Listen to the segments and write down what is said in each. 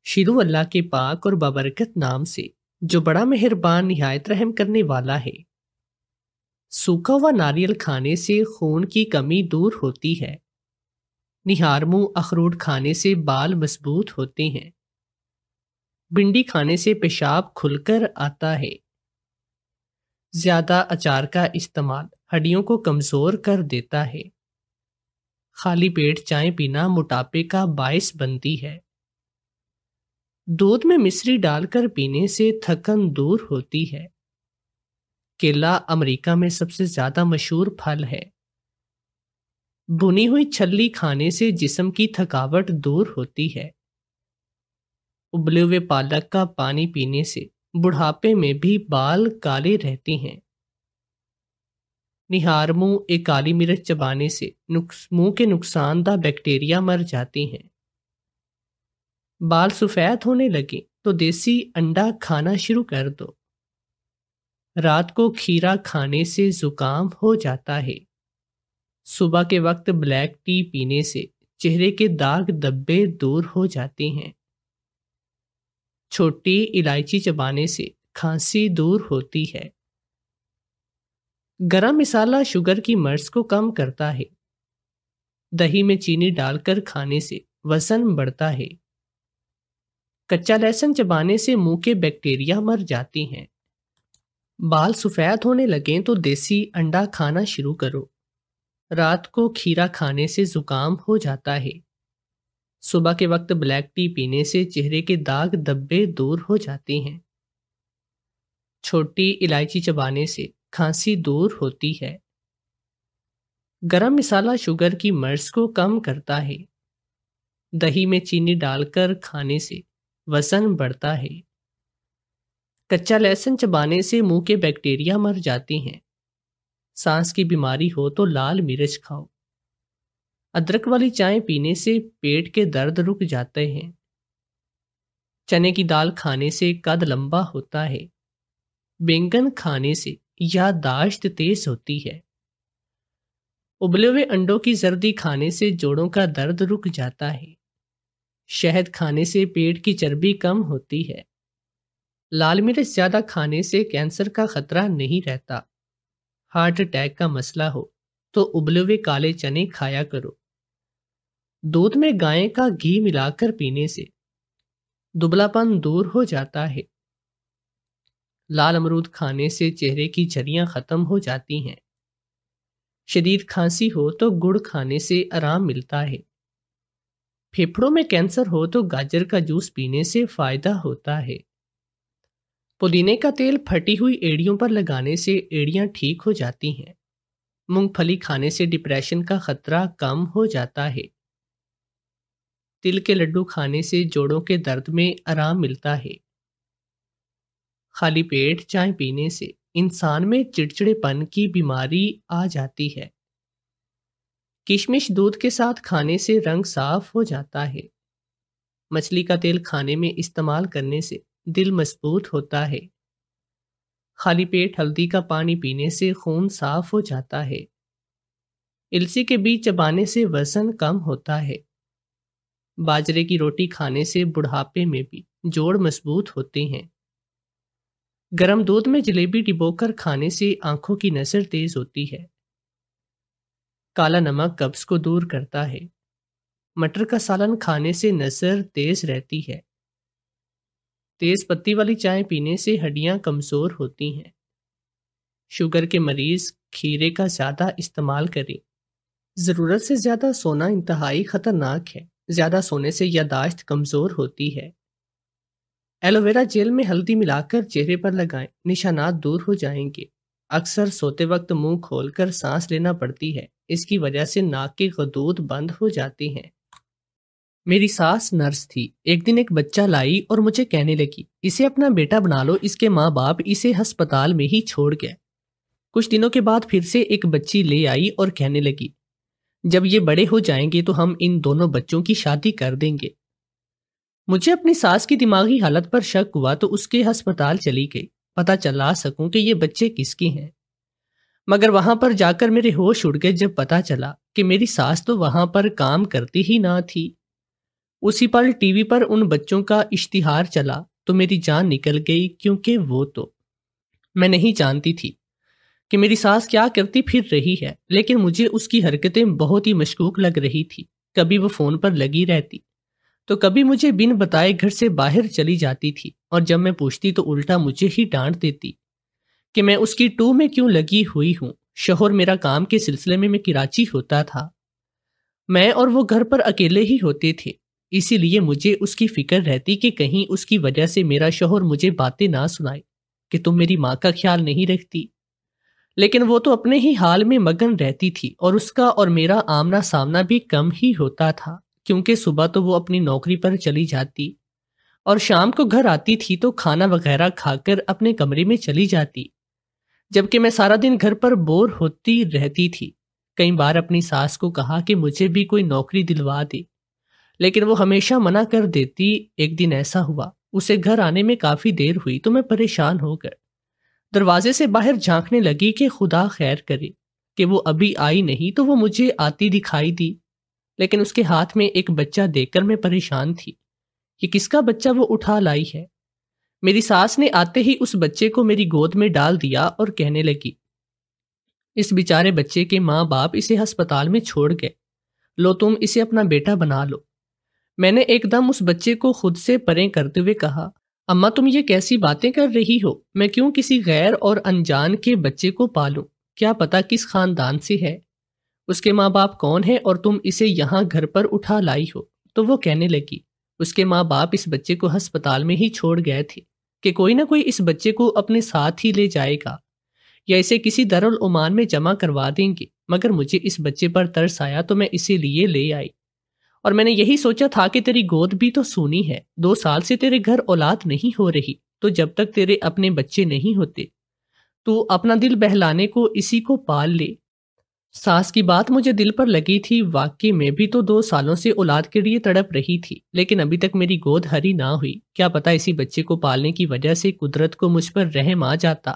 شروع اللہ کے پاک اور بابرکت نام سے جو بڑا مہربان نہایت رحم کرنے والا ہے۔ سوکھا ہوا ناریل کھانے سے خون کی کمی دور ہوتی ہے۔ نہار منہ اخروٹ کھانے سے بال مضبوط ہوتے ہیں۔ بھنڈی کھانے سے پیشاب کھل کر آتا ہے۔ زیادہ اچار کا استعمال ہڈیوں کو کمزور کر دیتا ہے۔ خالی پیٹ چائے پینا موٹاپے کا باعث بنتی ہے۔ دودھ میں مصری ڈال کر پینے سے تھکن دور ہوتی ہے۔ کیلا امریکہ میں سب سے زیادہ مشہور پھل ہے۔ بھنی ہوئی چھلی کھانے سے جسم کی تھکاوٹ دور ہوتی ہے۔ ابلے ہوئے پالک کا پانی پینے سے بڑھاپے میں بھی بال کالے رہتے ہیں۔ نہار منہ ایک کالی مرچ چبانے سے منہ کے نقصان دہ بیکٹیریا مر جاتے ہیں۔ بال سفید ہونے لگے تو دیسی انڈا کھانا شروع کر دو۔ رات کو کھیرا کھانے سے زکام ہو جاتا ہے۔ صبح کے وقت بلیک ٹی پینے سے چہرے کے داغ دبے دور ہو جاتے ہیں۔ چھوٹی الائچی چبانے سے کھانسی دور ہوتی ہے۔ گرم مسالہ شوگر کی مرض کو کم کرتا ہے۔ دہی میں چینی ڈال کر کھانے سے وزن بڑھتا ہے۔ کچا لہسن چبانے سے منہ کے بیکٹیریا مر جاتے ہیں۔ بال سفید ہونے لگیں تو دیسی انڈا کھانا شروع کرو۔ رات کو کھیرا کھانے سے زکام ہو جاتا ہے۔ صبح کے وقت بلیک ٹی پینے سے چہرے کے داغ دبے دور ہو جاتے ہیں۔ چھوٹی الائچی چبانے سے کھانسی دور ہوتی ہے۔ گرم مسالہ شوگر کی مرض کو کم کرتا ہے۔ دہی میں چینی ڈال کر کھانے سے وزن بڑھتا ہے۔ کچا لہسن چبانے سے منہ کے بیکٹیریا مر جاتے ہیں۔ سانس کی بیماری ہو تو لال مرچ کھاؤ۔ ادرک والی چائے پینے سے پیٹ کے درد رک جاتے ہیں۔ چنے کی دال کھانے سے قد لمبا ہوتا ہے۔ بینگن کھانے سے یادداشت تیز ہوتی ہے۔ ابلے ہوئے انڈوں کی زردی کھانے سے جوڑوں کا درد رک جاتا ہے۔ شہد کھانے سے پیٹ کی چربی کم ہوتی ہے۔ لال مرچ زیادہ کھانے سے کینسر کا خطرہ نہیں رہتا۔ ہارٹ اٹیک کا مسئلہ ہو تو ابلے ہوئے کالے چنے کھایا کرو۔ دودھ میں گائے کا گھی ملا کر پینے سے دبلا پن دور ہو جاتا ہے۔ لال امرود کھانے سے چہرے کی جھریاں ختم ہو جاتی ہیں۔ شدید کھانسی ہو تو گڑ کھانے سے آرام ملتا ہے۔ پھیپھڑوں میں کینسر ہو تو گاجر کا جوس پینے سے فائدہ ہوتا ہے۔ پودینے کا تیل پھٹی ہوئی ایڑیوں پر لگانے سے ایڑیاں ٹھیک ہو جاتی ہیں۔ مونگ پھلی کھانے سے ڈپریشن کا خطرہ کم ہو جاتا ہے۔ تل کے لڈو کھانے سے جوڑوں کے درد میں آرام ملتا ہے۔ خالی پیٹ چائے پینے سے انسان میں چڑچڑے پن کی بیماری آ جاتی ہے۔ کشمش دودھ کے ساتھ کھانے سے رنگ صاف ہو جاتا ہے۔ مچھلی کا تیل کھانے میں استعمال کرنے سے دل مضبوط ہوتا ہے۔ خالی پیٹ ہلدی کا پانی پینے سے خون صاف ہو جاتا ہے۔ السی کے بیج چبانے سے وزن کم ہوتا ہے۔ باجرے کی روٹی کھانے سے بڑھاپے میں بھی جوڑ مضبوط ہوتے ہیں۔ گرم دودھ میں جلیبی ڈبو کر کھانے سے آنکھوں کی نظر تیز ہوتی ہے۔ کالا نمک قبض کو دور کرتا ہے۔ مٹر کا سالن کھانے سے نظر تیز رہتی ہے۔ تیز پتی والی چائے پینے سے ہڈیاں کمزور ہوتی ہیں۔ شوگر کے مریض کھیرے کا زیادہ استعمال کریں۔ ضرورت سے زیادہ سونا انتہائی خطرناک ہے۔ زیادہ سونے سے یادداشت کمزور ہوتی ہے۔ ایلو ویرا جیل میں ہلدی ملا کر چہرے پر لگائیں، نشانات دور ہو جائیں گے۔ اکثر سوتے وقت منہ کھول کر سانس لینا پڑتی ہے۔ اس کی وجہ سے ناک کے غدود بند ہو جاتے ہیں۔ میری ساس نرس تھی۔ ایک دن ایک بچہ لائی اور مجھے کہنے لگی، اسے اپنا بیٹا بنا لو، اس کے ماں باپ اسے ہسپتال میں ہی چھوڑ گئے۔ کچھ دنوں کے بعد پھر سے ایک بچی لے آئی اور کہنے لگی، جب یہ بڑے ہو جائیں گے تو ہم ان دونوں بچوں کی شادی کر دیں گے۔ مجھے اپنی ساس کی دماغی حالت پر شک ہوا تو اس کے ہسپتال چلی گئی، پتہ چلا سکوں کہ یہ بچے کس کے ہیں۔ مگر وہاں پر جا کر میرے ہوش اڑ گئے جب پتہ چلا کہ میری ساس تو وہاں پر کام کرتی ہی نہ تھی۔ اسی پل ٹی وی پر ان بچوں کا اشتہار چلا تو میری جان نکل گئی، کیونکہ وہ تو میں نہیں جانتی تھی کہ میری ساس کیا کرتی پھر رہی ہے، لیکن مجھے اس کی حرکتیں بہت ہی مشکوک لگ رہی تھی۔ کبھی وہ فون پر لگی رہتی تو کبھی مجھے بن بتائے گھر سے باہر چلی جاتی تھی، اور جب میں پوچھتی تو الٹا مجھے ہی ڈانٹ دیتی کہ میں اس کی ٹو میں کیوں لگی ہوئی ہوں۔ شوہر میرا کام کے سلسلے میں کراچی ہوتا تھا، میں اور وہ گھر پر اکیلے ہی ہوتے تھے، اسی لیے مجھے اس کی فکر رہتی کہ کہیں اس کی وجہ سے میرا شوہر مجھے باتیں نہ سنائے کہ تم میری ماں کا خیال نہیں رکھتی۔ لیکن وہ تو اپنے ہی حال میں مگن رہتی تھی، اور اس کا اور میرا آمنا سامنا بھی کم ہی ہوتا تھا، کیونکہ صبح تو وہ اپنی نوکری پر چلی جاتی اور شام کو گھر آتی تھی تو کھانا وغیرہ کھا کر اپنے کمرے میں چلی جاتی، جبکہ میں سارا دن گھر پر بور ہوتی رہتی تھی۔ کئی بار اپنی ساس کو کہا کہ مجھے بھی کوئی نوکری دلوا دے، لیکن وہ ہمیشہ منع کر دیتی۔ ایک دن ایسا ہوا، اسے گھر آنے میں کافی دیر ہوئی تو میں پریشان ہو کر دروازے سے باہر جھانکنے لگی کہ خدا خیر کرے کہ وہ ابھی آئی نہیں تو وہ مجھے آتی دکھائی دی، لیکن اس کے ہاتھ میں ایک بچہ دیکھ کر میں پریشان تھی۔ یہ کس کا بچہ وہ اٹھا لائی ہے؟ میری ساس نے آتے ہی اس بچے کو میری گود میں ڈال دیا اور کہنے لگی، اس بیچارے بچے کے ماں باپ اسے ہسپتال میں چھوڑ گئے، لو تم اسے اپنا بیٹا بنا لو۔ میں نے ایک دم اس بچے کو خود سے پرے کرتے ہوئے کہا، اماں تم یہ کیسی باتیں کر رہی ہو؟ میں کیوں کسی غیر اور انجان کے بچے کو پالوں؟ کیا پتا کس خاندان سے ہے، اس کے ماں باپ کون ہیں، اور تم اسے یہاں گھر پر اٹھا لائی ہو۔ تو وہ کہنے لگی، اس کے ماں باپ اس بچے کو ہسپتال میں ہی چھوڑ گئے تھے کہ کوئی نہ کوئی اس بچے کو اپنے ساتھ ہی لے جائے گا یا اسے کسی دارالعمان میں جمع کروا دیں گے، مگر مجھے اس بچے پر ترس آیا تو میں اسے لیے لے آئی، اور میں نے یہی سوچا تھا کہ تیری گود بھی تو سونی ہے، 2 سال سے تیرے گھر اولاد نہیں ہو رہی، تو جب تک تیرے اپنے بچے نہیں ہوتے تو اپنا دل بہلانے کو اسی کو پال لے۔ ساس کی بات مجھے دل پر لگی تھی، واقعی میں بھی تو 2 سالوں سے اولاد کے لیے تڑپ رہی تھی، لیکن ابھی تک میری گود ہری نہ ہوئی۔ کیا پتا اسی بچے کو پالنے کی وجہ سے قدرت کو مجھ پر رحم آ جاتا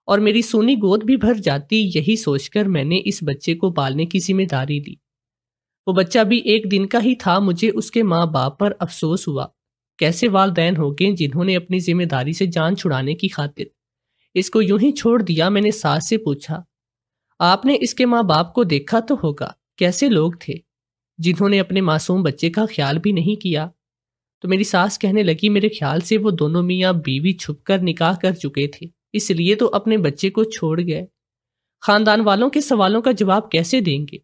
اور میری سونی گود بھی بھر جاتی۔ یہی سوچ کر میں نے اس بچے کو پالنے کی ذمہ داری لی۔ وہ بچہ بھی ایک دن کا ہی تھا، مجھے اس کے ماں باپ پر افسوس ہوا۔ کیسے والدین ہو گئے جنہوں نے اپنی ذمہ داری سے جان چھڑانے کی خاطر اس کو یوں ہی چھوڑ دیا۔ میں نے ساس سے پوچھا، آپ نے اس کے ماں باپ کو دیکھا تو ہوگا، کیسے لوگ تھے جنہوں نے اپنے معصوم بچے کا خیال بھی نہیں کیا؟ تو میری ساس کہنے لگی، میرے خیال سے وہ دونوں میاں بیوی چھپ کر نکاح کر چکے تھے، اس لیے تو اپنے بچے کو چھوڑ گئے۔ خاندان والوں کے سوالوں کا جواب کیسے دیں گے؟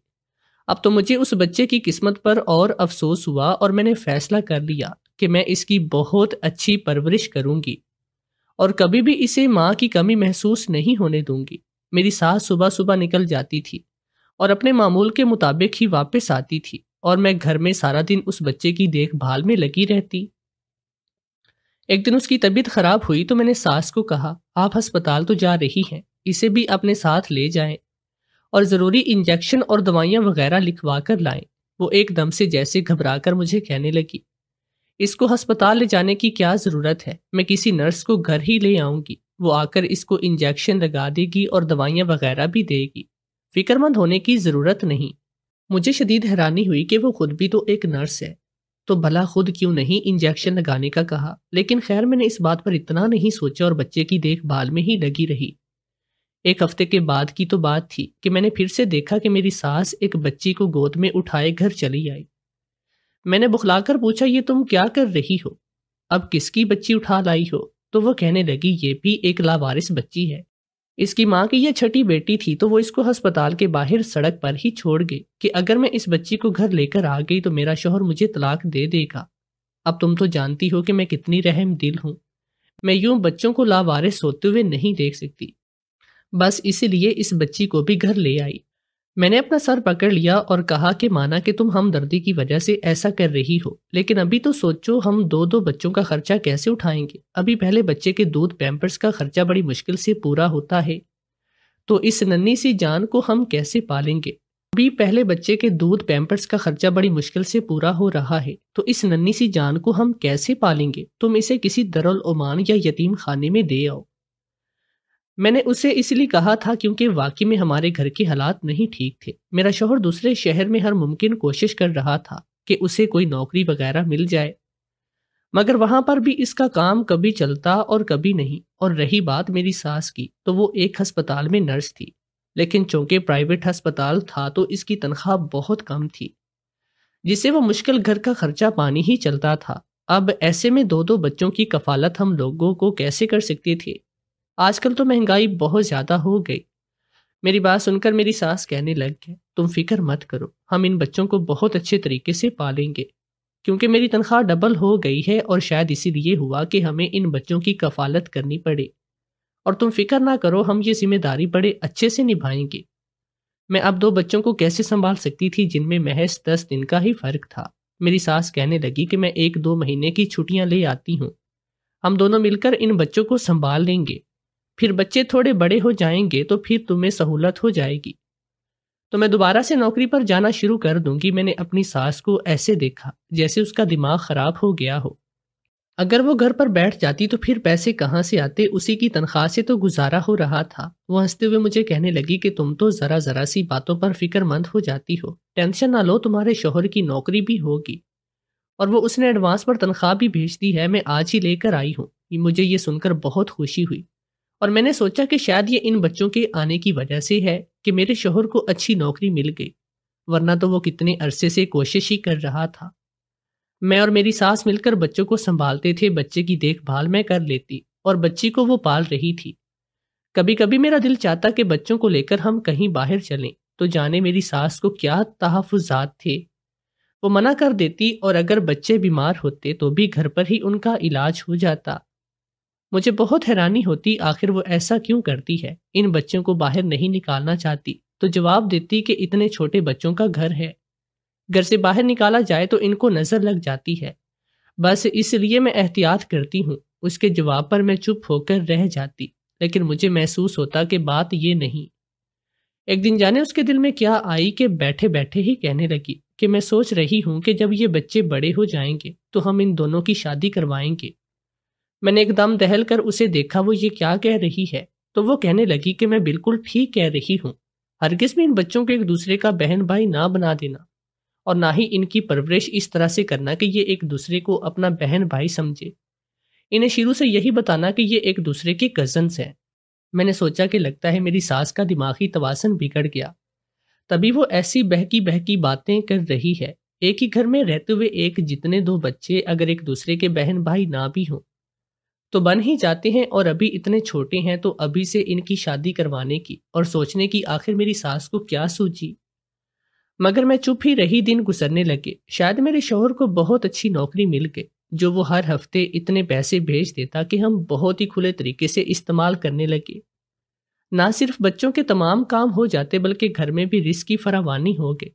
اب تو مجھے اس بچے کی قسمت پر اور افسوس ہوا، اور میں نے فیصلہ کر لیا کہ میں اس کی بہت اچھی پرورش کروں گی اور کبھی بھی اسے ماں کی کمی محسوس نہیں ہونے دوں گی۔ میری ساس صبح صبح نکل جاتی تھی اور اپنے معمول کے مطابق ہی واپس آتی تھی، اور میں گھر میں سارا دن اس بچے کی دیکھ بھال میں لگی رہتی۔ ایک دن اس کی طبیعت خراب ہوئی تو میں نے ساس کو کہا، آپ ہسپتال تو جا رہی ہیں، اسے بھی اپنے ساتھ لے جائیں اور ضروری انجیکشن اور دوائیاں وغیرہ لکھوا کر لائیں۔ وہ ایک دم سے جیسے گھبرا کر مجھے کہنے لگی، اس کو ہسپتال لے جانے کی کیا ضرورت ہے؟ میں کسی نرس کو گھر ہی لے آؤں گی، وہ آ کر اس کو انجیکشن لگا دے گی اور دوائیاں وغیرہ بھی دے گی، فکر مند ہونے کی ضرورت نہیں۔ مجھے شدید حیرانی ہوئی کہ وہ خود بھی تو ایک نرس ہے، تو بھلا خود کیوں نہیں انجیکشن لگانے کا کہا؟ لیکن خیر میں نے اس بات پر اتنا نہیں سوچا اور بچے کی دیکھ بھال میں ہی لگی رہی۔ 1 ہفتے کے بعد کی تو بات تھی کہ میں نے پھر سے دیکھا کہ میری ساس ایک بچی کو گود میں اٹھائے گھر چلی آئی۔ میں نے بخلا کر پوچھا، یہ تم کیا کر رہی ہو؟ اب کس کی بچی اٹھا لائی ہو؟ تو وہ کہنے لگی، یہ بھی ایک لاوارث بچی ہے، اس کی ماں کی یہ چھٹی بیٹی تھی تو وہ اس کو ہسپتال کے باہر سڑک پر ہی چھوڑ گئی کہ اگر میں اس بچی کو گھر لے کر آ گئی تو میرا شوہر مجھے طلاق دے دے گا۔ اب تم تو جانتی ہو کہ میں کتنی رحم دل ہوں، میں یوں بچوں کو لاوارث ہوتے ہوئے نہیں دیکھ سکتی، بس اسی لیے اس بچی کو بھی گھر لے آئی۔ میں نے اپنا سر پکڑ لیا اور کہا کہ مانا کہ تم ہمدردی کی وجہ سے ایسا کر رہی ہو، لیکن ابھی تو سوچو ہم 2 بچوں کا خرچہ کیسے اٹھائیں گے؟ ابھی پہلے بچے کے دودھ پیمپرز کا خرچہ بڑی مشکل سے پورا ہوتا ہے، تو اس ننھی سی جان کو ہم کیسے پالیں گے؟ ابھی پہلے بچے کے دودھ پیمپرز کا خرچہ بڑی مشکل سے پورا ہو رہا ہے، تو اس ننھی سی جان کو ہم کیسے پالیں گے؟ تم اسے کسی دارالعمان یا یتیم خانے میں دے آؤ۔ میں نے اسے اس لیے کہا تھا کیونکہ واقعی میں ہمارے گھر کے حالات نہیں ٹھیک تھے۔ میرا شوہر دوسرے شہر میں ہر ممکن کوشش کر رہا تھا کہ اسے کوئی نوکری وغیرہ مل جائے، مگر وہاں پر بھی اس کا کام کبھی چلتا اور کبھی نہیں۔ اور رہی بات میری ساس کی، تو وہ ایک ہسپتال میں نرس تھی، لیکن چونکہ پرائیویٹ ہسپتال تھا تو اس کی تنخواہ بہت کم تھی، جس سے وہ مشکل گھر کا خرچہ پانی ہی چلتا تھا۔ اب ایسے میں دو بچوں کی کفالت ہم لوگوں کو کیسے کر سکتے تھے؟ آج کل تو مہنگائی بہت زیادہ ہو گئی۔ میری بات سن کر میری ساس کہنے لگ گئے، تم فکر مت کرو، ہم ان بچوں کو بہت اچھے طریقے سے پالیں گے، کیونکہ میری تنخواہ ڈبل ہو گئی ہے اور شاید اسی لیے ہوا کہ ہمیں ان بچوں کی کفالت کرنی پڑے، اور تم فکر نہ کرو، ہم یہ ذمہ داری بڑے اچھے سے نبھائیں گے۔ میں اب 2 بچوں کو کیسے سنبھال سکتی تھی جن میں محض 10 دن کا ہی فرق تھا؟ میری ساس کہنے لگی کہ میں 1-2 مہینے کی چھٹیاں لے آتی ہوں، ہم دونوں مل کر ان بچوں کو سنبھال لیں گے، پھر بچے تھوڑے بڑے ہو جائیں گے تو پھر تمہیں سہولت ہو جائے گی، تو میں دوبارہ سے نوکری پر جانا شروع کر دوں گی۔ میں نے اپنی ساس کو ایسے دیکھا جیسے اس کا دماغ خراب ہو گیا ہو۔ اگر وہ گھر پر بیٹھ جاتی تو پھر پیسے کہاں سے آتے؟ اسی کی تنخواہ سے تو گزارا ہو رہا تھا۔ وہ ہنستے ہوئے مجھے کہنے لگی کہ تم تو ذرا سی باتوں پر فکر مند ہو جاتی ہو، ٹینشن نہ لو، تمہارے شوہر کی نوکری بھی ہوگی، اور وہ اس نے ایڈوانس پر تنخواہ بھی بھیج دی ہے، میں آج ہی لے کر آئی ہوں۔ مجھے یہ سن کر بہت خوشی ہوئی، اور میں نے سوچا کہ شاید یہ ان بچوں کے آنے کی وجہ سے ہے کہ میرے شوہر کو اچھی نوکری مل گئی، ورنہ تو وہ کتنے عرصے سے کوشش ہی کر رہا تھا۔ میں اور میری ساس مل کر بچوں کو سنبھالتے تھے، بچے کی دیکھ بھال میں کر لیتی اور بچی کو وہ پال رہی تھی۔ کبھی کبھی میرا دل چاہتا کہ بچوں کو لے کر ہم کہیں باہر چلیں، تو جانے میری ساس کو کیا تحفظات تھے، وہ منع کر دیتی، اور اگر بچے بیمار ہوتے تو بھی گھر پر ہی ان کا علاج ہو جاتا۔ مجھے بہت حیرانی ہوتی آخر وہ ایسا کیوں کرتی ہے، ان بچوں کو باہر نہیں نکالنا چاہتی تو جواب دیتی کہ اتنے چھوٹے بچوں کا گھر ہے، گھر سے باہر نکالا جائے تو ان کو نظر لگ جاتی ہے، بس اس لیے میں احتیاط کرتی ہوں۔ اس کے جواب پر میں چپ ہو کر رہ جاتی، لیکن مجھے محسوس ہوتا کہ بات یہ نہیں۔ ایک دن جانے اس کے دل میں کیا آئی کہ بیٹھے بیٹھے ہی کہنے لگی کہ میں سوچ رہی ہوں کہ جب یہ بچے بڑے ہو جائیں گے تو ہم ان دونوں کی شادی کروائیں گے۔ میں نے ایک دم دہل کر اسے دیکھا وہ یہ کیا کہہ رہی ہے، تو وہ کہنے لگی کہ میں بالکل ٹھیک کہہ رہی ہوں، ہرگز بھی ان بچوں کو ایک دوسرے کا بہن بھائی نہ بنا دینا، اور نہ ہی ان کی پرورش اس طرح سے کرنا کہ یہ ایک دوسرے کو اپنا بہن بھائی سمجھے۔ انہیں شروع سے یہی بتانا کہ یہ ایک دوسرے کے کزنز ہیں۔ میں نے سوچا کہ لگتا ہے میری ساس کا دماغی توازن بگڑ گیا، تبھی وہ ایسی بہکی باتیں کر رہی ہے۔ ایک ہی گھر میں رہتے ہوئے ایک جتنے 2 بچے اگر ایک دوسرے کے بہن بھائی نہ بھی ہوں تو بن ہی جاتے ہیں، اور ابھی اتنے چھوٹے ہیں تو ابھی سے ان کی شادی کروانے کی اور سوچنے کی آخر میری ساس کو کیا سوچی؟ مگر میں چپ ہی رہی، دن گزرنے لگے، شاید میرے شوہر کو بہت اچھی نوکری مل گئی جو وہ ہر ہفتے اتنے پیسے بھیج دیتا کہ ہم بہت ہی کھلے طریقے سے استعمال کرنے لگے۔ نہ صرف بچوں کے تمام کام ہو جاتے بلکہ گھر میں بھی رزق کی فراوانی ہو گئی۔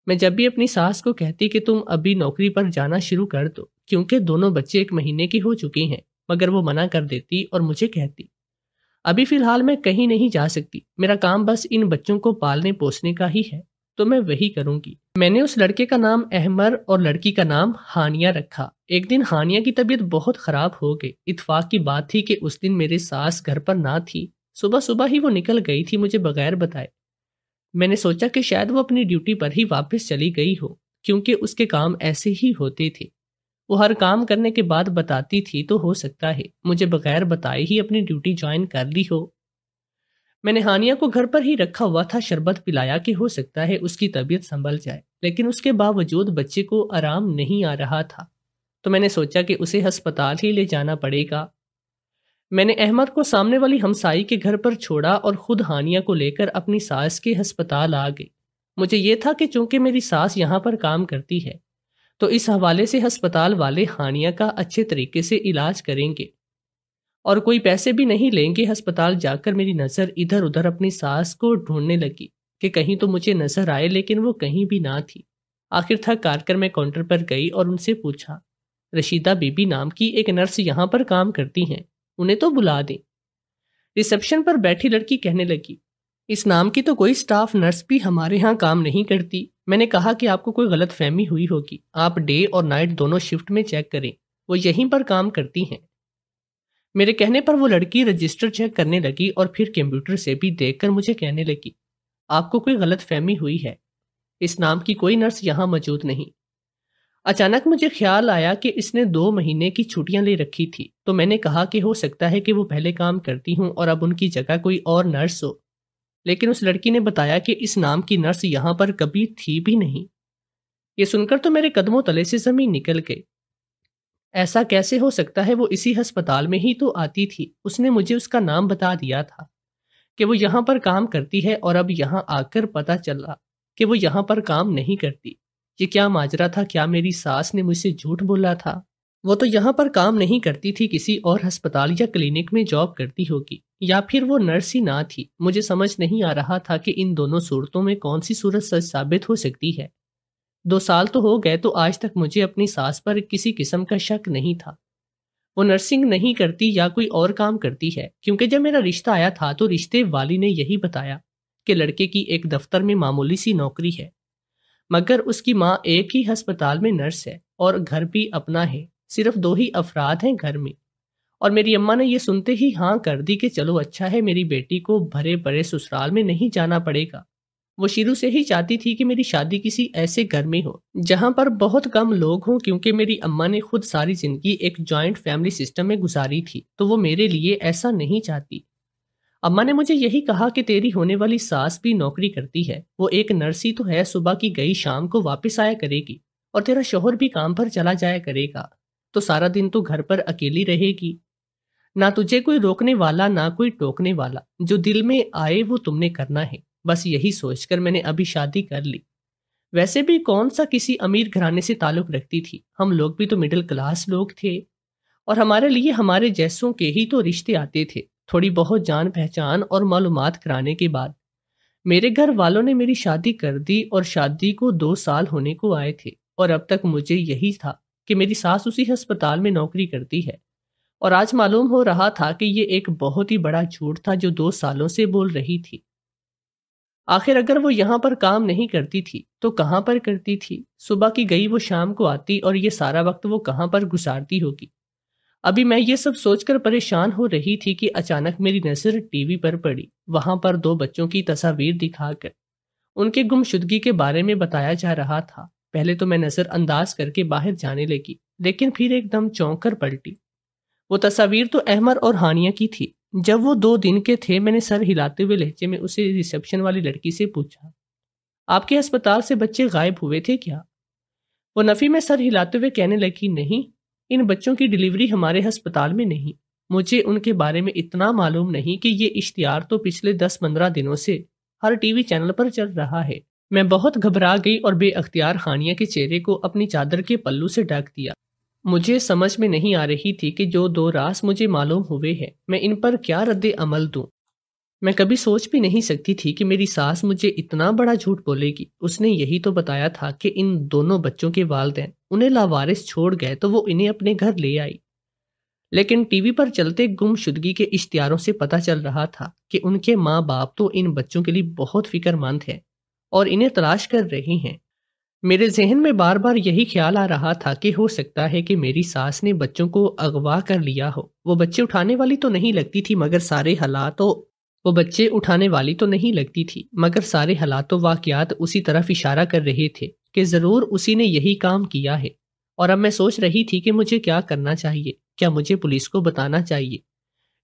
میں جب بھی اپنی ساس کو کہتی کہ تم ابھی نوکری پر جانا شروع کر دو، کیونکہ دونوں بچے 1 مہینے کی ہو چکے ہیں، مگر وہ منع کر دیتی اور مجھے کہتی ابھی فی الحال میں کہیں نہیں جا سکتی، میرا کام بس ان بچوں کو پالنے پوسنے کا ہی ہے، تو میں وہی کروں گی۔ میں نے اس لڑکے کا نام احمر اور لڑکی کا نام ہانیہ رکھا۔ ایک دن ہانیہ کی طبیعت بہت خراب ہو گئی۔ اتفاق کی بات تھی کہ اس دن میری ساس گھر پر نہ تھی، صبح ہی وہ نکل گئی تھی مجھے بغیر بتائے۔ میں نے سوچا کہ شاید وہ اپنی ڈیوٹی پر ہی واپس چلی گئی ہو، کیونکہ اس کے کام ایسے ہی ہوتے تھے، وہ ہر کام کرنے کے بعد بتاتی تھی، تو ہو سکتا ہے مجھے بغیر بتائے ہی اپنی ڈیوٹی جوائن کر لی ہو۔ میں نے ہانیہ کو گھر پر ہی رکھا ہوا تھا، شربت پلایا کہ ہو سکتا ہے اس کی طبیعت سنبھل جائے، لیکن اس کے باوجود بچے کو آرام نہیں آ رہا تھا، تو میں نے سوچا کہ اسے ہسپتال ہی لے جانا پڑے گا۔ میں نے احمد کو سامنے والی ہمسائی کے گھر پر چھوڑا اور خود ہانیہ کو لے کر اپنی ساس کے ہسپتال آ گئی۔ مجھے یہ تھا کہ چونکہ میری ساس یہاں پر کام کرتی ہے تو اس حوالے سے ہسپتال والے ہانیہ کا اچھے طریقے سے علاج کریں گے اور کوئی پیسے بھی نہیں لیں گے۔ ہسپتال جا کر میری نظر ادھر ادھر اپنی ساس کو ڈھونڈنے لگی کہ کہیں تو مجھے نظر آئے، لیکن وہ کہیں بھی نہ تھی۔ آخر تھک ہار کر میں کاؤنٹر پر گئی اور ان سے پوچھا، رشیدہ بی بی نام کی ایک نرس یہاں پر کام کرتی ہیں، انہیں تو بلا دیں۔ ریسپشن پر بیٹھی لڑکی کہنے لگی، اس نام کی تو کوئی سٹاف نرس بھی ہمارے ہاں کام نہیں کرتی۔ میں نے کہا کہ آپ کو کوئی غلط فہمی ہوئی ہوگی، آپ ڈے اور نائٹ دونوں شفٹ میں چیک کریں، وہ یہیں پر کام کرتی ہیں۔ میرے کہنے پر وہ لڑکی رجسٹر چیک کرنے لگی اور پھر کمپیوٹر سے بھی دیکھ کر مجھے کہنے لگی، آپ کو کوئی غلط فہمی ہوئی ہے، اس نام کی کوئی نرس یہاں موجود نہیں۔ اچانک مجھے خیال آیا کہ اس نے 2 مہینے کی چھٹیاں لے رکھی تھی، تو میں نے کہا کہ ہو سکتا ہے کہ وہ پہلے کام کرتی ہوں اور اب ان کی جگہ کوئی اور نرس ہو، لیکن اس لڑکی نے بتایا کہ اس نام کی نرس یہاں پر کبھی تھی بھی نہیں۔ یہ سن کر تو میرے قدموں تلے سے زمین نکل گئی۔ ایسا کیسے ہو سکتا ہے؟ وہ اسی ہسپتال میں ہی تو آتی تھی، اس نے مجھے اس کا نام بتا دیا تھا کہ وہ یہاں پر کام کرتی ہے، اور اب یہاں آ کر پتہ چلا کہ وہ یہاں پر کام نہیں کرتی۔ یہ کیا ماجرا تھا؟ کیا میری ساس نے مجھ سے جھوٹ بولا تھا؟ وہ تو یہاں پر کام نہیں کرتی تھی، کسی اور ہسپتال یا کلینک میں جاب کرتی ہوگی، یا پھر وہ نرس ہی نہ تھی۔ مجھے سمجھ نہیں آ رہا تھا کہ ان دونوں صورتوں میں کون سی صورت سچ ثابت ہو سکتی ہے۔ 2 سال تو ہو گئے، تو آج تک مجھے اپنی ساس پر کسی قسم کا شک نہیں تھا۔ وہ نرسنگ نہیں کرتی یا کوئی اور کام کرتی ہے، کیونکہ جب میرا رشتہ آیا تھا تو رشتے والی نے یہی بتایا کہ لڑکے کی ایک دفتر میں معمولی سی نوکری ہے، مگر اس کی ماں ایک ہی ہسپتال میں نرس ہے اور گھر بھی اپنا ہے، صرف 2 ہی افراد ہیں گھر میں۔ اور میری اماں نے یہ سنتے ہی ہاں کر دی کہ چلو اچھا ہے، میری بیٹی کو بھرے بڑے سسرال میں نہیں جانا پڑے گا۔ وہ شروع سے ہی چاہتی تھی کہ میری شادی کسی ایسے گھر میں ہو جہاں پر بہت کم لوگ ہوں، کیونکہ میری اماں نے خود ساری زندگی ایک جوائنٹ فیملی سسٹم میں گزاری تھی، تو وہ میرے لیے ایسا نہیں چاہتی۔ اماں نے مجھے یہی کہا کہ تیری ہونے والی ساس بھی نوکری کرتی ہے، وہ ایک نرس ہی تو ہے، صبح کی گئی شام کو واپس آیا کرے گی، اور تیرا شوہر بھی کام پر چلا جایا کرے گا، تو سارا دن تو گھر پر اکیلی رہے گی، نہ تجھے کوئی روکنے والا نہ کوئی ٹوکنے والا، جو دل میں آئے وہ تم نے کرنا ہے۔ بس یہی سوچ کر میں نے ابھی شادی کر لی۔ ویسے بھی کون سا کسی امیر گھرانے سے تعلق رکھتی تھی، ہم لوگ بھی تو مڈل کلاس لوگ تھے، اور ہمارے لیے ہمارے جیسوں کے ہی تو رشتے آتے تھے، تھوڑی بہت جان پہچان اور معلومات کرانے کے بعد۔ میرے گھر والوں نے میری شادی کر دی، اور شادی کو 2 سال ہونے کو آئے تھے، اور اب تک مجھے یہی تھا کہ میری ساس اسی ہسپتال میں نوکری کرتی ہے، اور آج معلوم ہو رہا تھا کہ یہ ایک بہت ہی بڑا جھوٹ تھا جو 2 سالوں سے بول رہی تھی۔ آخر اگر وہ یہاں پر کام نہیں کرتی تھی تو کہاں پر کرتی تھی؟ صبح کی گئی وہ شام کو آتی، اور یہ سارا وقت وہ کہاں پر گزارتی ہوگی؟ ابھی میں یہ سب سوچ کر پریشان ہو رہی تھی کہ اچانک میری نظر ٹی وی پر پڑی۔ وہاں پر 2 بچوں کی تصاویر دکھا کر ان کے گمشدگی کے بارے میں بتایا جا رہا تھا۔ پہلے تو میں نظر انداز کر کے باہر جانے لگی، لیکن پھر ایک دم چونک کر پلٹی۔ وہ تصاویر تو احمر اور ہانیہ کی تھی۔ جب وہ 2 دن کے تھے، میں نے سر ہلاتے ہوئے لہجے میں اسے ریسیپشن والی لڑکی سے پوچھا، آپ کے ہسپتال سے بچے غائب ہوئے تھے کیا؟ وہ نفی میں سر ہلاتے ہوئے کہنے لگی، نہیں، ان بچوں کی ڈیلیوری ہمارے ہسپتال میں نہیں۔ مجھے ان کے بارے میں اتنا معلوم نہیں کہ یہ اشتہار تو پچھلے 10-15 دنوں سے ہر ٹی وی چینل پر چل رہا ہے۔ میں بہت گھبرا گئی اور بے اختیار ہانیہ کے چہرے کو اپنی چادر کے پلو سے ڈھک دیا۔ مجھے سمجھ میں نہیں آ رہی تھی کہ جو 2 راز مجھے معلوم ہوئے ہیں، میں ان پر کیا رد عمل دوں۔ میں کبھی سوچ بھی نہیں سکتی تھی کہ میری ساس مجھے اتنا بڑا جھوٹ بولے گی۔ اس نے یہی تو بتایا تھا کہ ان دونوں بچوں کے والدین انہیں لاوارث چھوڑ گئے تو وہ انہیں اپنے گھر لے آئی، لیکن ٹی وی پر چلتے گم شدگی کے اشتہاروں سے پتہ چل رہا تھا کہ ان کے ماں باپ تو ان بچوں کے لیے بہت فکر مند ہیں اور انہیں تلاش کر رہے ہیں۔ میرے ذہن میں بار بار یہی خیال آ رہا تھا کہ ہو سکتا ہے کہ میری ساس نے بچوں کو اغوا کر لیا ہو۔ وہ بچے اٹھانے والی تو نہیں لگتی تھی، مگر سارے حالات و واقعات اسی طرف اشارہ کر رہے تھے کہ ضرور اسی نے یہی کام کیا ہے۔ اور اب میں سوچ رہی تھی کہ مجھے کیا کرنا چاہیے۔ کیا مجھے پولیس کو بتانا چاہیے،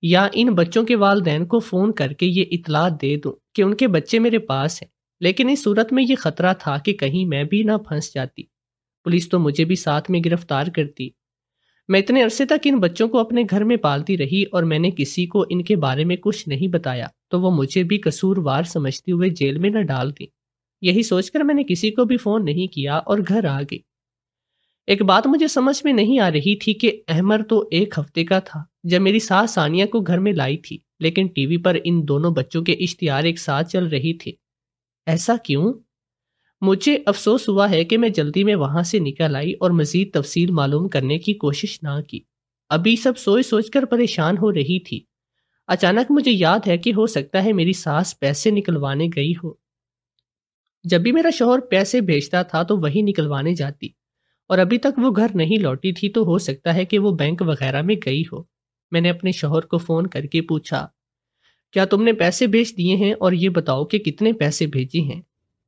یا ان بچوں کے والدین کو فون کر کے یہ اطلاع دے دوں کہ ان کے بچے میرے پاس ہیں؟ لیکن اس صورت میں یہ خطرہ تھا کہ کہیں میں بھی نہ پھنس جاتی، پولیس تو مجھے بھی ساتھ میں گرفتار کرتی۔ میں اتنے عرصے تک ان بچوں کو اپنے گھر میں پالتی رہی، اور میں نے کسی کو ان کے بارے میں کچھ نہیں بتایا تو وہ مجھے بھی قصوروار سمجھتے ہوئے جیل میں نہ ڈال دیں۔ یہی سوچ کر میں نے کسی کو بھی فون نہیں کیا اور گھر آ گئی۔ ایک بات مجھے سمجھ میں نہیں آ رہی تھی کہ احمر تو 1 ہفتے کا تھا جب میری ساس ثانیہ کو گھر میں لائی تھی، لیکن ٹی وی پر ان دونوں بچوں کے اشتہار ایک ساتھ چل رہی تھے۔ ایسا کیوں؟ مجھے افسوس ہوا ہے کہ میں جلدی میں وہاں سے نکل آئی اور مزید تفصیل معلوم کرنے کی کوشش نہ کی۔ ابھی سب سوچ کر پریشان ہو رہی تھی۔ اچانک مجھے یاد ہے کہ ہو سکتا ہے میری ساس پیسے نکلوانے گئی ہو۔ جب بھی میرا شوہر پیسے بھیجتا تھا تو وہی نکلوانے جاتی، اور ابھی تک وہ گھر نہیں لوٹی تھی، تو ہو سکتا ہے کہ وہ بینک وغیرہ میں گئی ہو۔ میں نے اپنے شوہر کو فون کر کے پوچھا، کیا تم نے پیسے بھیج دیے ہیں، اور یہ بتاؤ کہ کتنے پیسے بھیجے ہیں؟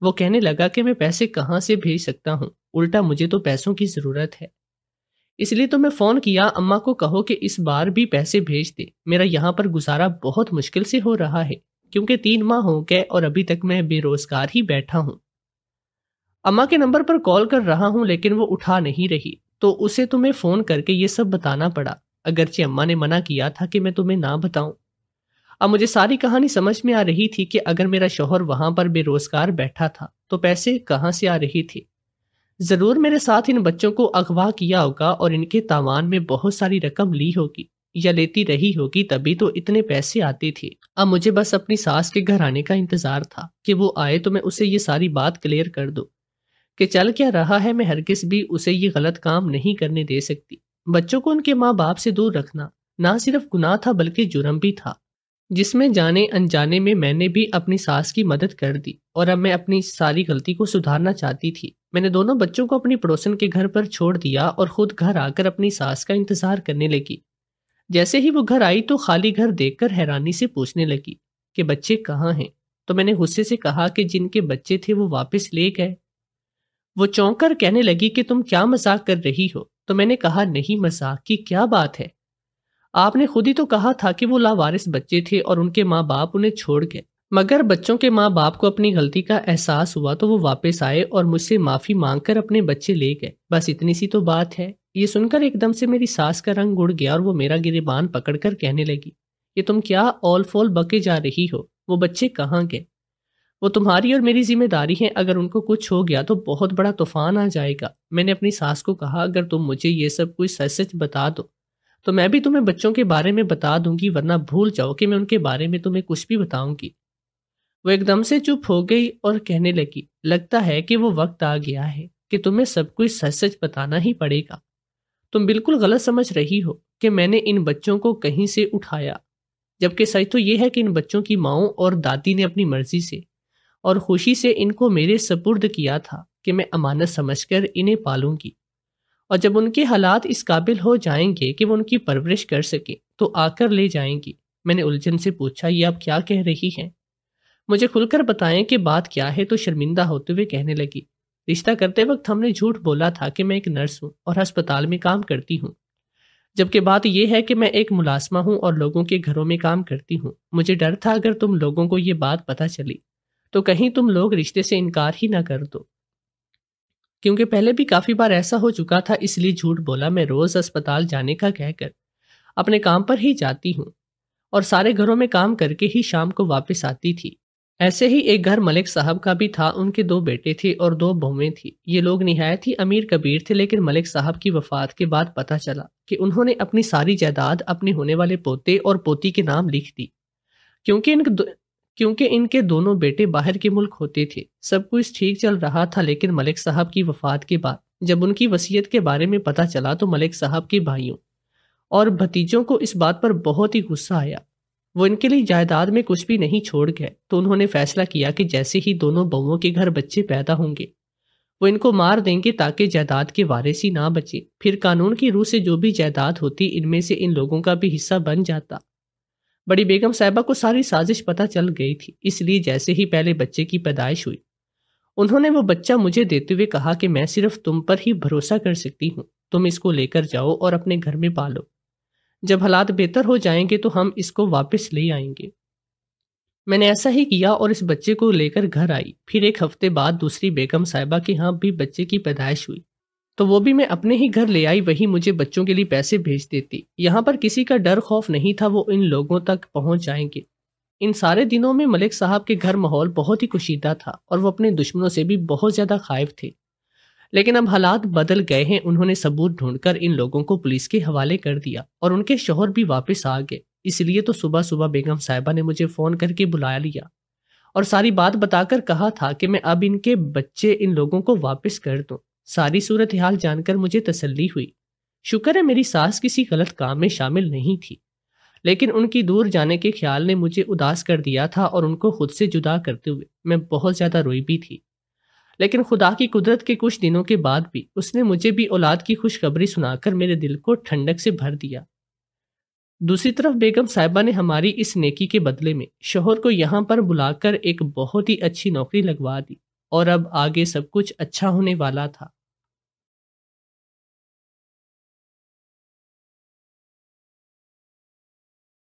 وہ کہنے لگا کہ میں پیسے کہاں سے بھیج سکتا ہوں، الٹا مجھے تو پیسوں کی ضرورت ہے، اس لیے تو میں فون کیا اماں کو کہو کہ اس بار بھی پیسے بھیج دے، میرا یہاں پر گزارا بہت مشکل سے ہو رہا ہے کیونکہ 3 ماہ ہو گئے اور ابھی تک میں بے روزگار ہی بیٹھا ہوں۔ اماں کے نمبر پر کال کر رہا ہوں لیکن وہ اٹھا نہیں رہی، تو اسے تمہیں فون کر کے یہ سب بتانا پڑا، اگرچہ اماں نے منع کیا تھا کہ میں تمہیں نہ بتاؤں۔ اب مجھے ساری کہانی سمجھ میں آ رہی تھی کہ اگر میرا شوہر وہاں پر بے روزگار بیٹھا تھا تو پیسے کہاں سے آ رہی تھی؟ ضرور میرے ساتھ ان بچوں کو اغوا کیا ہوگا اور ان کے تاوان میں بہت ساری رقم لی ہوگی یا لیتی رہی ہوگی، تبھی تو اتنے پیسے آتے تھے۔ اب مجھے بس اپنی ساس کے گھر آنے کا انتظار تھا کہ وہ آئے تو میں اسے یہ ساری بات کلیئر کر دوں کہ چل کیا رہا ہے۔ میں ہرگز بھی اسے یہ غلط کام نہیں کرنے دے سکتی۔ بچوں کو ان کے ماں باپ سے دور رکھنا نہ صرف گناہ تھا بلکہ جرم بھی تھا، جس میں جانے انجانے میں نے بھی اپنی ساس کی مدد کر دی، اور اب میں اپنی ساری غلطی کو سدھارنا چاہتی تھی۔ میں نے دونوں بچوں کو اپنی پڑوسن کے گھر پر چھوڑ دیا اور خود گھر آ کر اپنی ساس کا انتظار کرنے لگی۔ جیسے ہی وہ گھر آئی تو خالی گھر دیکھ کر حیرانی سے پوچھنے لگی کہ بچے کہاں ہیں؟ تو میں نے غصے سے کہا کہ جن کے بچے تھے وہ واپس لے گئے۔ وہ چونک کر کہنے لگی کہ تم کیا مذاق کر رہی ہو؟ تو میں نے کہا نہیں، مذاق کی کیا بات ہے، آپ نے خود ہی تو کہا تھا کہ وہ لاوارث بچے تھے اور ان کے ماں باپ انہیں چھوڑ گئے، مگر بچوں کے ماں باپ کو اپنی غلطی کا احساس ہوا تو وہ واپس آئے اور مجھ سے معافی مانگ کر اپنے بچے لے گئے، بس اتنی سی تو بات ہے۔ یہ سن کر ایک دم سے میری ساس کا رنگ اڑ گیا اور وہ میرا گریبان پکڑ کر کہنے لگی، یہ تم کیا اول فول بکے جا رہی ہو؟ وہ بچے کہاں گئے؟ وہ تمہاری اور میری ذمہ داری ہے، اگر ان کو کچھ ہو گیا تو بہت بڑا طوفان آ جائے گا۔ میں نے اپنی ساس کو کہا اگر تم مجھے یہ سب کچھ سچ سچ بتا دو تو میں بھی تمہیں بچوں کے بارے میں بتا دوں گی، ورنہ بھول جاؤ کہ میں ان کے بارے میں تمہیں کچھ بھی بتاؤں گی۔ وہ ایک دم سے چپ ہو گئی اور کہنے لگی، لگتا ہے کہ وہ وقت آ گیا ہے کہ تمہیں سب کچھ سچ سچ بتانا ہی پڑے گا۔ تم بالکل غلط سمجھ رہی ہو کہ میں نے ان بچوں کو کہیں سے اٹھایا، جبکہ سچ تو یہ ہے کہ ان بچوں کی ماؤں اور دادی نے اپنی مرضی سے اور خوشی سے ان کو میرے سپرد کیا تھا کہ میں امانت سمجھ کر انہیں پالوں گی، اور جب ان کے حالات اس قابل ہو جائیں گے کہ وہ ان کی پرورش کر سکیں تو آ کر لے جائیں گی۔ میں نے الجھن سے پوچھا، یہ آپ کیا کہہ رہی ہیں؟ مجھے کھل کر بتائیں کہ بات کیا ہے۔ تو شرمندہ ہوتے ہوئے کہنے لگی، رشتہ کرتے وقت ہم نے جھوٹ بولا تھا کہ میں ایک نرس ہوں اور ہسپتال میں کام کرتی ہوں، جبکہ بات یہ ہے کہ میں ایک ملازمہ ہوں اور لوگوں کے گھروں میں کام کرتی ہوں۔ مجھے ڈر تھا اگر تم لوگوں کو یہ بات پتہ چلی تو کہیں تم لوگ رشتے سے انکار ہی نہ کر دو، کیونکہ پہلے بھی کافی بار ایسا ہو چکا تھا، اس لیے جھوٹ بولا۔ میں روز اسپتال جانے کا کہہ کر اپنے کام پر ہی جاتی ہوں اور سارے گھروں میں کام کر کے ہی شام کو واپس آتی تھی۔ ایسے ہی ایک گھر ملک صاحب کا بھی تھا، ان کے 2 بیٹے تھے اور 2 بہویں تھیں۔ یہ لوگ نہایت ہی امیر کبیر تھے، لیکن ملک صاحب کی وفات کے بعد پتہ چلا کہ انہوں نے اپنی ساری جائیداد اپنے ہونے والے پوتے اور پوتی کے نام لکھ دی، کیونکہ ان کے دونوں بیٹے باہر کے ملک ہوتے تھے۔ سب کچھ ٹھیک چل رہا تھا، لیکن ملک صاحب کی وفات کے بعد جب ان کی وصیت کے بارے میں پتہ چلا تو ملک صاحب کے بھائیوں اور بھتیجوں کو اس بات پر بہت ہی غصہ آیا۔ وہ ان کے لیے جائیداد میں کچھ بھی نہیں چھوڑ گئے، تو انہوں نے فیصلہ کیا کہ جیسے ہی دونوں بہوؤں کے گھر بچے پیدا ہوں گے وہ ان کو مار دیں گے تاکہ جائیداد کے وارث ہی نہ بچے، پھر قانون کی روح سے جو بھی جائیداد ہوتی ان میں سے ان لوگوں کا بھی حصہ بن جاتا۔ بڑی بیگم صاحبہ کو ساری سازش پتہ چل گئی تھی، اس لیے جیسے ہی پہلے بچے کی پیدائش ہوئی انہوں نے وہ بچہ مجھے دیتے ہوئے کہا کہ میں صرف تم پر ہی بھروسہ کر سکتی ہوں، تم اس کو لے کر جاؤ اور اپنے گھر میں پالو، جب حالات بہتر ہو جائیں گے تو ہم اس کو واپس لے آئیں گے۔ میں نے ایسا ہی کیا اور اس بچے کو لے کر گھر آئی۔ پھر ایک ہفتے بعد دوسری بیگم صاحبہ کے ہاں بھی بچے کی پیدائش ہوئی تو وہ بھی میں اپنے ہی گھر لے آئی، وہی مجھے بچوں کے لیے پیسے بھیج دیتی۔ یہاں پر کسی کا ڈر خوف نہیں تھا وہ ان لوگوں تک پہنچ جائیں گے۔ ان سارے دنوں میں ملک صاحب کے گھر ماحول بہت ہی کشیدہ تھا اور وہ اپنے دشمنوں سے بھی بہت زیادہ خائف تھے، لیکن اب حالات بدل گئے ہیں۔ انہوں نے ثبوت ڈھونڈ کر ان لوگوں کو پولیس کے حوالے کر دیا اور ان کے شوہر بھی واپس آ گئے۔ اس لیے تو صبح صبح بیگم صاحبہ نے مجھے فون کر کے بلا لیا اور ساری بات بتا کر کہا تھا کہ میں اب ان کے بچے ان لوگوں کو واپس کر دوں۔ ساری صورتحال جان کر مجھے تسلی ہوئی۔ شکر ہے میری ساس کسی غلط کام میں شامل نہیں تھی، لیکن ان کی دور جانے کے خیال نے مجھے اداس کر دیا تھا اور ان کو خود سے جدا کرتے ہوئے میں بہت زیادہ روئی بھی تھی۔ لیکن خدا کی قدرت کے کچھ دنوں کے بعد بھی اس نے مجھے بھی اولاد کی خوشخبری سنا کر میرے دل کو ٹھنڈک سے بھر دیا۔ دوسری طرف بیگم صاحبہ نے ہماری اس نیکی کے بدلے میں شوہر کو یہاں پر بلا کر ایک بہت ہی اچھی نوکری لگوا دی اور اب آگے سب کچھ اچھا ہونے والا تھا۔